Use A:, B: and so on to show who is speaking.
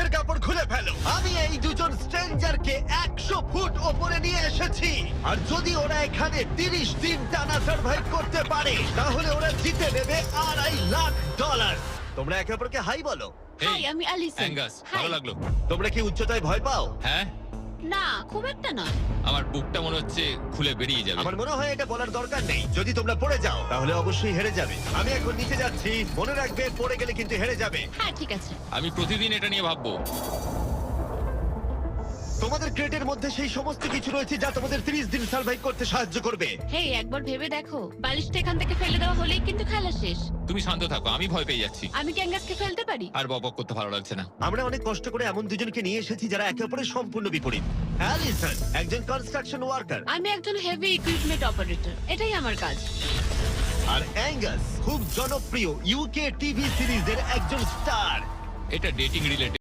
A: মুখের কাপড় খুলে ফেলো। আমি এই দুজন স্ট্রেঞ্জারকে 100 ফুট ওপরে নিয়ে এসেছি, আর যদি ওরা এখানে 30 দিন টানা সার্ভাইভ করতে পারে তাহলে ওরা জিতে নেবে $2.5 লাখ। তোমরা একে অপরকে হাই বলো।
B: হাই, আমি অ্যালিসন।
C: অ্যাঙ্গাস, ভালো লাগলো।
A: তোমরা কি উচ্চতায় ভয় পাও?
C: হ্যাঁ,
B: না, খুব একটা নয়।
C: আমার বুকটা মনে হচ্ছে খুলে বেরিয়ে যাবে।
A: আমার মনে হয় এটা বলার দরকার নেই। যদি তোমরা পড়ে যাও তাহলে অবশ্যই হেরে যাবে। আমি এখন নিচে যাচ্ছি, মনে রাখবে পড়ে গেলে কিন্তু হেরে যাবে।
B: হ্যাঁ, ঠিক আছে।
C: আমি প্রতিদিন এটা নিয়ে ভাববো।
A: তোমাদের ক্রেটের মধ্যে সেই সমস্ত কিছু রয়েছে যা তোমাদের 30 দিন সার্ভাইভ করতে সাহায্য করবে।
B: হেই, একবার ভেবে দেখো, বালিশটা এখান থেকে ফেলে দেওয়া হলেই কিন্তু খেলা শেষ।
C: তুমি শান্ত থাকো, আমি ভয় পেয়ে যাচ্ছি।
B: আমি কি অ্যাঙ্গাসকে ফেলতে পারি?
C: আর বকবক করতে ভালো লাগছে না।
A: আমরা অনেক কষ্ট করে এমন দুজনকে নিয়ে এসেছি যারা একে অপরের সম্পূর্ণ বিপরীত। অ্যালিসন একজন কনস্ট্রাকশন ওয়ার্কার,
B: আমি একজন হেভি ইকুইপমেন্ট অপারেটর, এটাই আমার কাজ।
A: আর অ্যাঙ্গাস খুব জনপ্রিয় ইউকে টিভি সিরিজের একজন স্টার।
C: এটা ডেটিং রিলেটেড।